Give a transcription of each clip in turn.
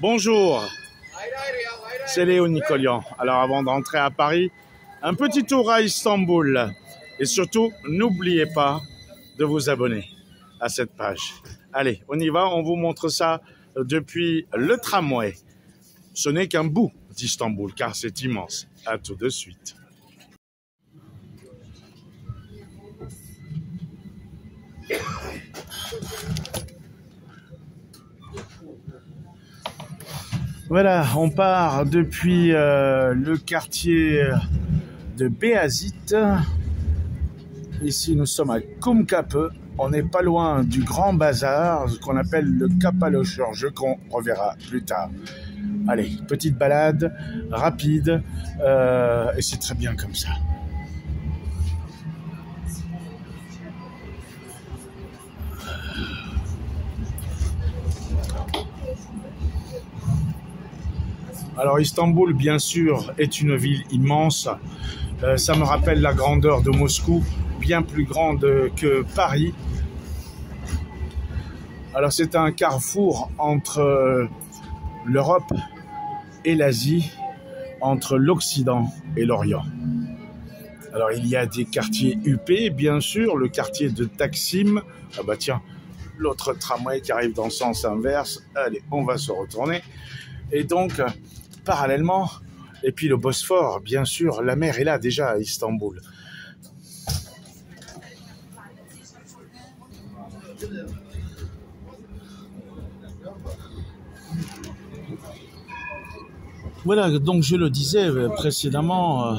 Bonjour, c'est Léo Nicolian. Alors avant d'entrer à Paris, un petit tour à Istanbul. Et surtout, n'oubliez pas de vous abonner à cette page. Allez, on y va, on vous montre ça depuis le tramway. Ce n'est qu'un bout d'Istanbul, car c'est immense. À tout de suite. Voilà, on part depuis le quartier de Beyazıt. Ici, nous sommes à Kumkapı. On n'est pas loin du Grand Bazar, ce qu'on appelle le Kapalochurch, qu'on reverra plus tard. Allez, petite balade rapide, et c'est très bien comme ça. Alors Istanbul, bien sûr, est une ville immense. Ça me rappelle la grandeur de Moscou, bien plus grande que Paris. Alors c'est un carrefour entre l'Europe et l'Asie, entre l'Occident et l'Orient. Alors il y a des quartiers huppés, bien sûr, le quartier de Taksim. Ah bah tiens, l'autre tramway qui arrive dans le sens inverse. Allez, on va se retourner. Et donc, parallèlement, et puis le Bosphore, bien sûr, la mer est là déjà à Istanbul. Voilà, donc je le disais précédemment,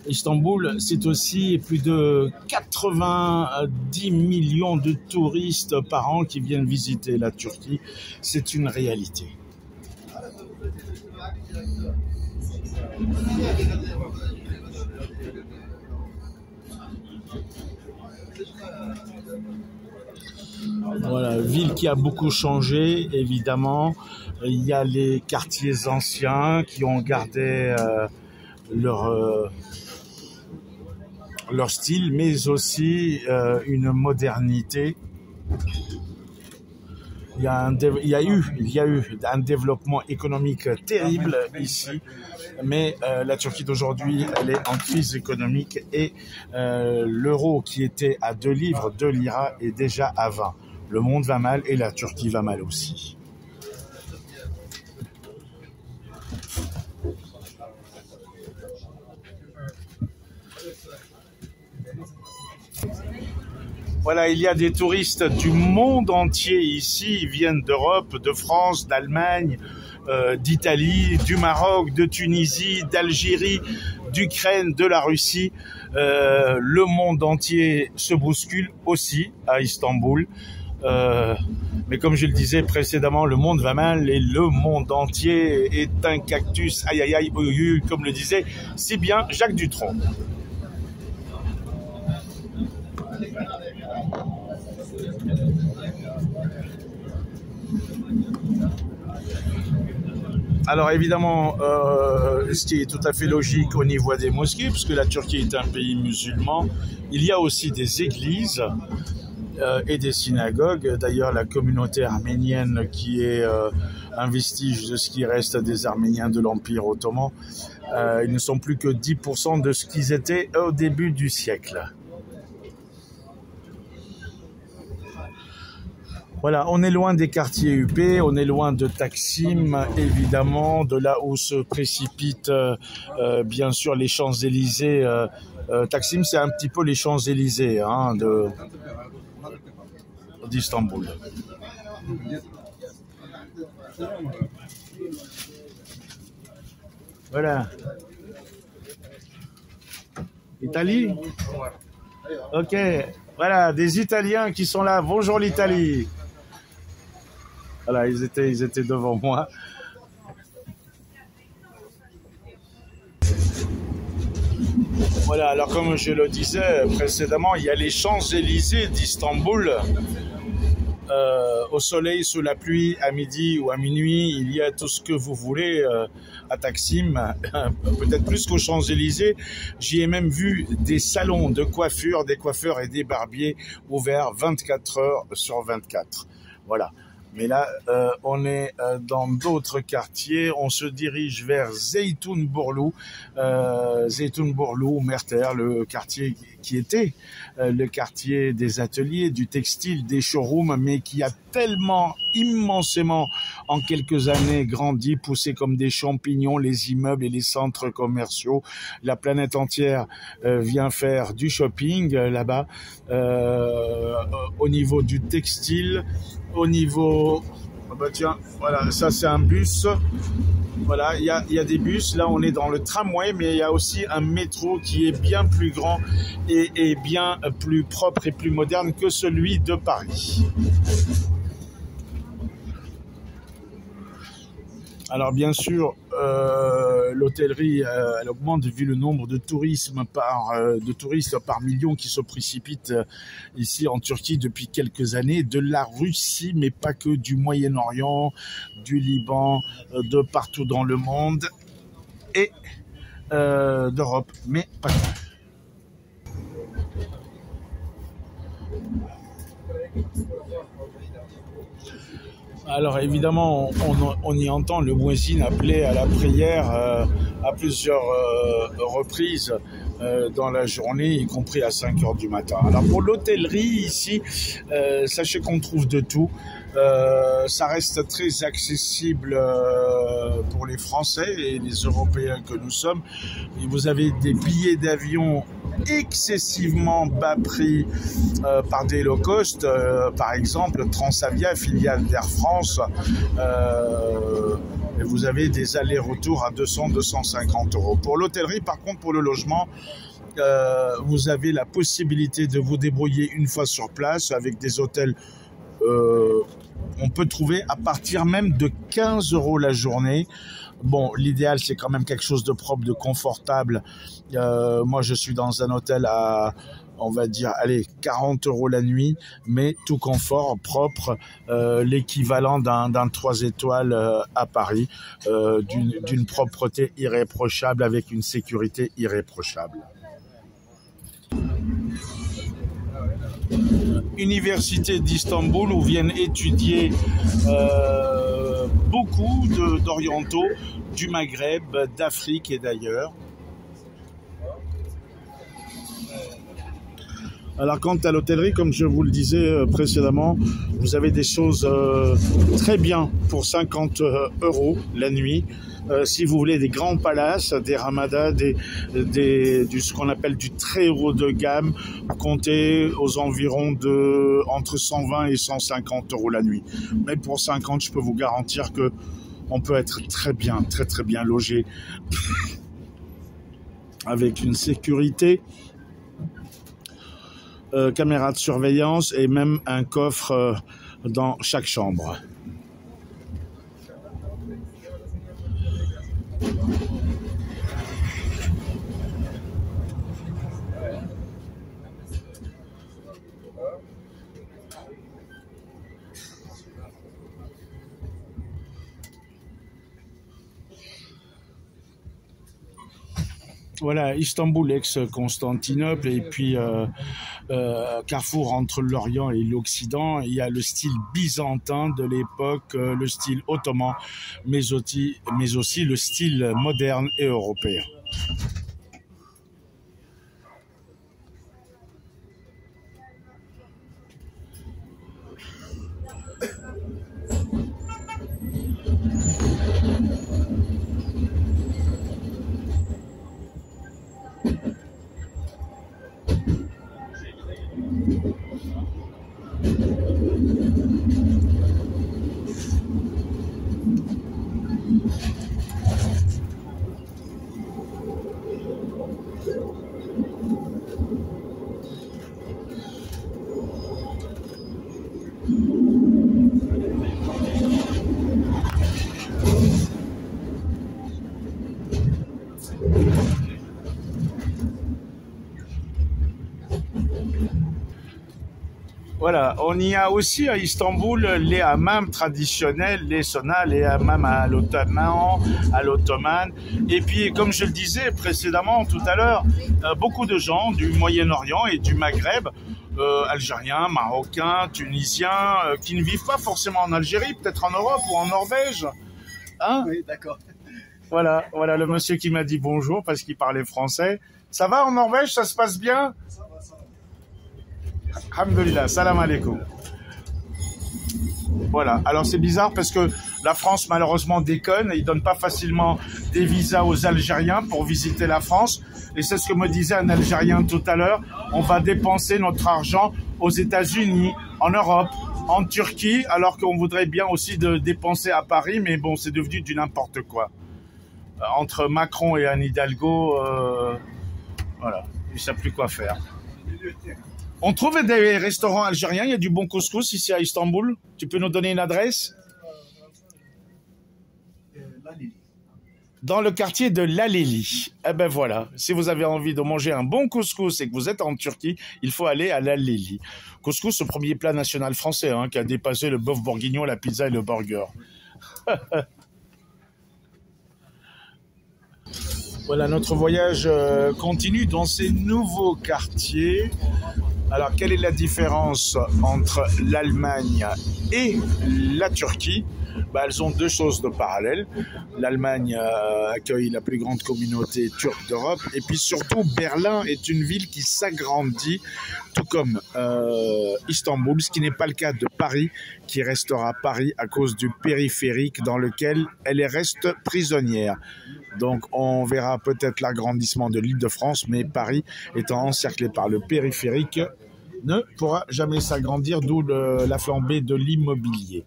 Istanbul, c'est aussi plus de 90 millions de touristes par an qui viennent visiter la Turquie. C'est une réalité. Voilà, ville qui a beaucoup changé, évidemment. Il y a les quartiers anciens qui ont gardé leur style, mais aussi une modernité. Il y a eu un développement économique terrible ici, mais la Turquie d'aujourd'hui, elle est en crise économique et l'euro qui était à 2 livres, 2 liras est déjà à 20. Le monde va mal et la Turquie va mal aussi. Voilà, il y a des touristes du monde entier ici. Ils viennent d'Europe, de France, d'Allemagne, d'Italie, du Maroc, de Tunisie, d'Algérie, d'Ukraine, de la Russie. Le monde entier se bouscule aussi à Istanbul. Mais comme je le disais précédemment, le monde va mal et le monde entier est un cactus. Aïe aïe aïe, comme le disait si bien Jacques Dutronc. Alors évidemment, ce qui est tout à fait logique au niveau des mosquées, puisque la Turquie est un pays musulman, il y a aussi des églises et des synagogues. D'ailleurs, la communauté arménienne qui est un vestige de ce qui reste des Arméniens de l'Empire ottoman, ils ne sont plus que 10% de ce qu'ils étaient au début du siècle. Voilà, on est loin des quartiers huppés, on est loin de Taksim, évidemment, de là où se précipitent bien sûr les Champs-Élysées. Taksim, c'est un petit peu les Champs-Élysées hein, d'Istanbul. Voilà. Italie? Ok, voilà, des Italiens qui sont là. Bonjour l'Italie. Voilà, ils étaient devant moi. Voilà, alors comme je le disais précédemment, il y a les Champs-Élysées d'Istanbul. Au soleil, sous la pluie, à midi ou à minuit, il y a tout ce que vous voulez à Taksim, peut-être plus qu'aux Champs-Élysées. J'y ai même vu des salons de coiffure, des coiffeurs et des barbiers ouverts 24 heures sur 24. Voilà. Mais là, on est dans d'autres quartiers. On se dirige vers Zeytoun-Bourlou, Merter, le quartier qui était le quartier des ateliers, du textile, des showrooms, mais qui a tellement immensément en quelques années grandi, poussé comme des champignons, les immeubles et les centres commerciaux. La planète entière vient faire du shopping là-bas, au niveau du textile, au niveau... Oh bah tiens, voilà, ça c'est un bus. Voilà, il y a des bus. Là, on est dans le tramway, mais il y a aussi un métro qui est bien plus grand et bien plus propre et plus moderne que celui de Paris. Alors bien sûr, l'hôtellerie elle augmente vu le nombre de touristes par million qui se précipitent ici en Turquie depuis quelques années, de la Russie, mais pas que, du Moyen-Orient, du Liban, de partout dans le monde et d'Europe, mais pas que. Alors évidemment, on y entend le muezzin appeler à la prière à plusieurs reprises dans la journée, y compris à 5 heures du matin. Alors pour l'hôtellerie ici, sachez qu'on trouve de tout. Ça reste très accessible pour les Français et les Européens que nous sommes. Et vous avez des billets d'avion excessivement bas prix par des low cost, par exemple Transavia, filiale d'Air France, et vous avez des allers-retours à 200-250 euros. Pour l'hôtellerie, par contre, pour le logement, vous avez la possibilité de vous débrouiller une fois sur place avec des hôtels. On peut trouver à partir même de 15 euros la journée. Bon, l'idéal, c'est quand même quelque chose de propre, de confortable. Moi, je suis dans un hôtel à, on va dire, allez, 40 euros la nuit, mais tout confort, propre, l'équivalent d'un 3 étoiles à Paris, d'une propreté irréprochable, avec une sécurité irréprochable. Université d'Istanbul où viennent étudier beaucoup d'orientaux du Maghreb, d'Afrique et d'ailleurs. Alors quant à l'hôtellerie, comme je vous le disais précédemment, vous avez des choses très bien pour 50 euros la nuit. Si vous voulez des grands palaces, des ramadas, ce qu'on appelle du très haut de gamme, comptez aux environs de entre 120 et 150 euros la nuit. Mais pour 50, je peux vous garantir que on peut être très bien logé avec une sécurité, caméra de surveillance et même un coffre dans chaque chambre. Voilà, Istanbul, ex-Constantinople, et puis carrefour entre l'Orient et l'Occident. Il y a le style byzantin de l'époque, le style ottoman, mais aussi le style moderne et européen. Voilà, on y a aussi à Istanbul les hammams traditionnels, les saunas, les hammams à l'ottomane. Et puis, comme je le disais précédemment tout à l'heure, beaucoup de gens du Moyen-Orient et du Maghreb Algériens, Marocains, Tunisiens, qui ne vivent pas forcément en Algérie, peut-être en Europe ou en Norvège. Hein? Oui, d'accord. Voilà, voilà le monsieur qui m'a dit bonjour parce qu'il parlait français. Ça va en Norvège, ça se passe bien? Ça va, ça va. Alhamdulillah, salam alaikum. Voilà, alors c'est bizarre parce que la France malheureusement déconne, ils donnent pas facilement des visas aux Algériens pour visiter la France. Et c'est ce que me disait un Algérien tout à l'heure, on va dépenser notre argent aux États-Unis, en Europe, en Turquie, alors qu'on voudrait bien aussi de dépenser à Paris, mais bon, c'est devenu du n'importe quoi. Entre Macron et Anne Hidalgo, voilà, ils ne savent plus quoi faire. On trouve des restaurants algériens, il y a du bon couscous ici à Istanbul. Tu peux nous donner une adresse? Dans le quartier de l'Aleli. Eh ben voilà, si vous avez envie de manger un bon couscous et que vous êtes en Turquie, il faut aller à l'Aleli. Couscous, le premier plat national français, hein, qui a dépassé le bœuf bourguignon, la pizza et le burger. Voilà, notre voyage continue dans ces nouveaux quartiers. Alors, quelle est la différence entre l'Allemagne et la Turquie? Elles ont deux choses de parallèle. L'Allemagne accueille la plus grande communauté turque d'Europe. Et puis surtout, Berlin est une ville qui s'agrandit, tout comme Istanbul, ce qui n'est pas le cas de Paris, qui restera Paris à cause du périphérique dans lequel elle reste prisonnière. Donc on verra peut-être l'agrandissement de l'Île-de-France, mais Paris étant encerclé par le périphérique, ne pourra jamais s'agrandir, d'où la flambée de l'immobilier.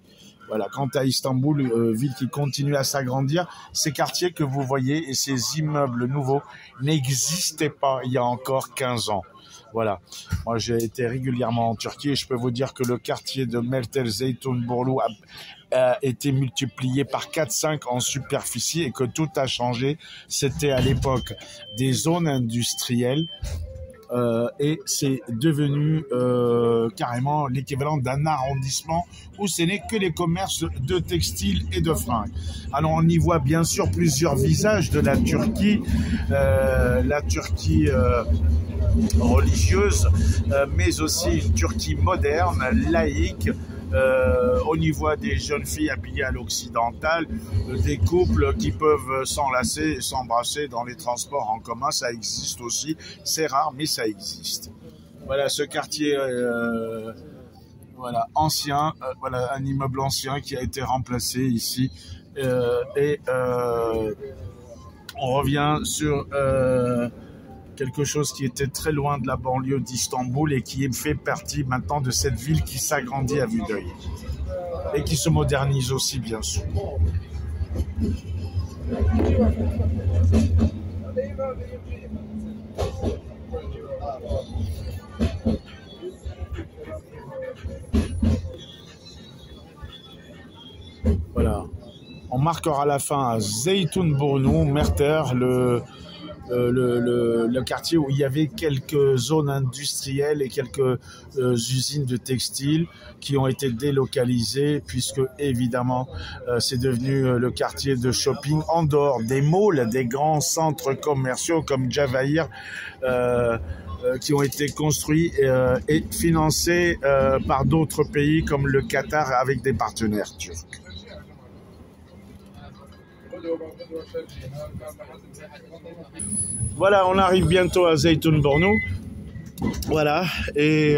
Voilà, quant à Istanbul, ville qui continue à s'agrandir, ces quartiers que vous voyez et ces immeubles nouveaux n'existaient pas il y a encore 15 ans. Voilà, moi j'ai été régulièrement en Turquie et je peux vous dire que le quartier de Melter-Zeytinburnu a été multiplié par 4-5 en superficie et que tout a changé. C'était à l'époque des zones industrielles. Et c'est devenu carrément l'équivalent d'un arrondissement où ce n'est que les commerces de textiles et de fringues. Alors on y voit bien sûr plusieurs visages de la Turquie religieuse, mais aussi une Turquie moderne, laïque. On y voit des jeunes filles habillées à l'occidental, des couples qui peuvent s'enlacer et s'embrasser dans les transports en commun. Ça existe aussi, c'est rare, mais ça existe. Voilà ce quartier voilà, ancien, voilà un immeuble ancien qui a été remplacé ici. On revient sur quelque chose qui était très loin de la banlieue d'Istanbul et qui fait partie maintenant de cette ville qui s'agrandit à vue d'œil et qui se modernise aussi, bien sûr. Voilà. On marquera la fin à Zeytinburnu, Merter, le quartier où il y avait quelques zones industrielles et quelques usines de textiles qui ont été délocalisées puisque évidemment c'est devenu le quartier de shopping en dehors des malls, des grands centres commerciaux comme Cevahir qui ont été construits et financés par d'autres pays comme le Qatar avec des partenaires turcs. Voilà, on arrive bientôt à Zeytinburnu. Voilà, et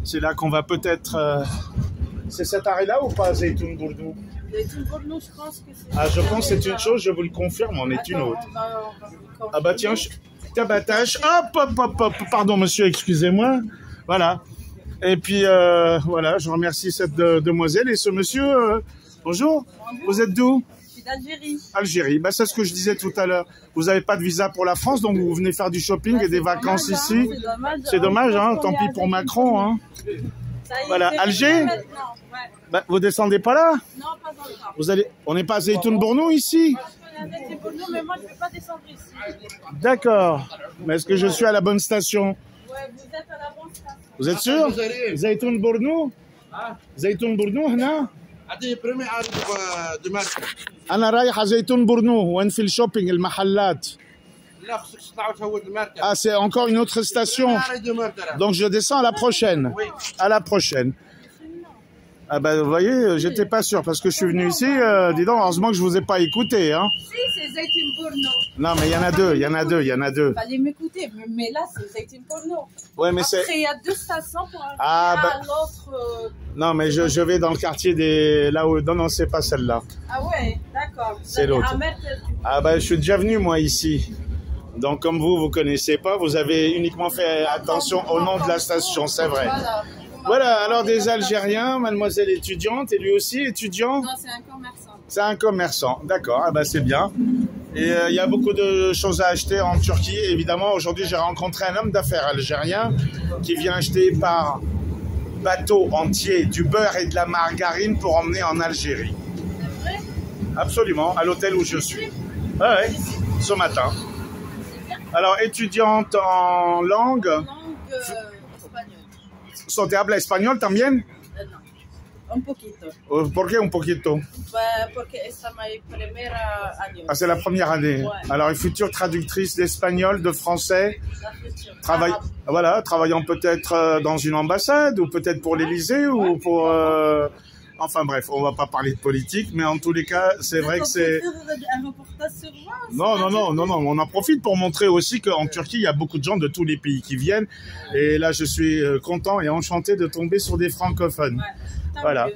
c'est là qu'on va peut-être... c'est cet arrêt-là ou pas, Zeytinburnu? Zeytinburnu, je pense que c'est... Ah, je pense que c'est une chose, je vous le confirme, on est une autre. Ah bah tiens, tabatage. Hop, pardon monsieur, excusez-moi. Voilà. Et puis, voilà, je remercie cette demoiselle et ce monsieur. Bonjour, vous êtes d'où? D'Algérie. Algérie, bah, c'est ce que je disais tout à l'heure. Vous n'avez pas de visa pour la France, donc vous venez faire du shopping et des vacances dommage, ici. Hein, c'est dommage, hein, tant pis pour Macron. Hein. Voilà, Alger. Ouais. Bah, vous descendez pas là? Non, pas encore. Vous allez... On n'est pas à Zeytinburnu ici? Mais moi, je ne vais pas descendre ici. D'accord. Mais est-ce que je suis à la bonne station? Ouais, vous êtes à la bonne station. Vous êtes sûr? Zeytinburnu? Zeytinburnu, هنا؟ هذه بريمي عارف دمشق. أنا رايح على زيتونبورنو وين في الشوبينج المحلات. لا خصك تطلع وتهود المركب. Ah, c'est encore une autre station. Donc je descends à la prochaine. À la prochaine. Ah ben vous voyez, j'étais pas sûr parce que je suis venu ici. Dis donc, heureusement que je vous ai pas écouté, hein. Si, c'est Zaytun Porno. Non, mais il y en a deux, il y en a deux, il y en a deux. Fallait m'écouter, mais là, c'est Zaytun Porno. Ouais, mais c'est. Après, il y a deux stations pour arriver Ah, à l'autre. Non, mais je vais dans le quartier des là où. Non, non, c'est pas celle-là. Ah ouais, d'accord. C'est l'autre. Ah ben je suis déjà venu moi ici. Donc comme vous connaissez pas, vous avez uniquement fait attention au nom de la station, c'est vrai. Voilà, alors des Algériens, mademoiselle étudiante, et lui aussi étudiant. Non, c'est un commerçant. C'est un commerçant, d'accord, ah ben c'est bien. Et il y a beaucoup de choses à acheter en Turquie. Évidemment, aujourd'hui j'ai rencontré un homme d'affaires algérien qui vient acheter par bateau entier du beurre et de la margarine pour emmener en Algérie. C'est vrai? Absolument, à l'hôtel où je suis. Ah ouais, ce matin. Alors, étudiante en langue. Langue espagnole. ¿So te habla español también? No, un poquito. ¿Por qué un poquito? Porque esta es mi primera año. Ah, c'est la première année. Ouais. Alors, une future traductrice d'espagnol, de français, La future. travaillant peut-être dans une ambassade ou peut-être pour l'Élysée ou pour... Enfin bref, on va pas parler de politique, mais en tous les cas, c'est vrai que c'est... Un reportage sur moi? Non, on en profite pour montrer aussi qu'en Turquie, il y a beaucoup de gens de tous les pays qui viennent. Et là, je suis content et enchanté de tomber sur des francophones. Ouais, Voilà.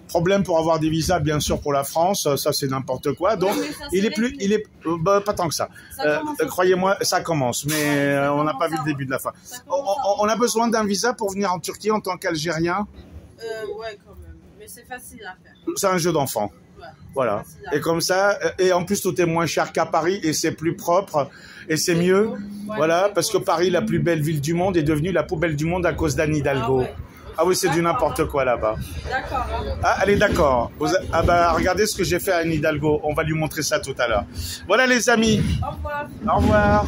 Problème pour avoir des visas, bien sûr, pour la France, ça c'est n'importe quoi. Donc, mais ça, pas tant que ça. Commence Croyez-moi, ça commence, mais on n'a pas vu le début de la fin. On a besoin d'un visa pour venir en Turquie en tant qu'Algérien. Ouais, quand même. Mais c'est facile à faire. C'est un jeu d'enfant. Ouais, Voilà. Et comme ça, et en plus tout est moins cher qu'à Paris et c'est plus propre et c'est mieux. Voilà, parce que Paris, la plus belle ville du monde, est devenue la poubelle du monde à cause d'Anne Hidalgo. Ah oui, c'est du n'importe quoi là-bas. D'accord. Ah, elle est d'accord. Ah bah, regardez ce que j'ai fait à Anne Hidalgo. On va lui montrer ça tout à l'heure. Voilà les amis. Au revoir. Au revoir.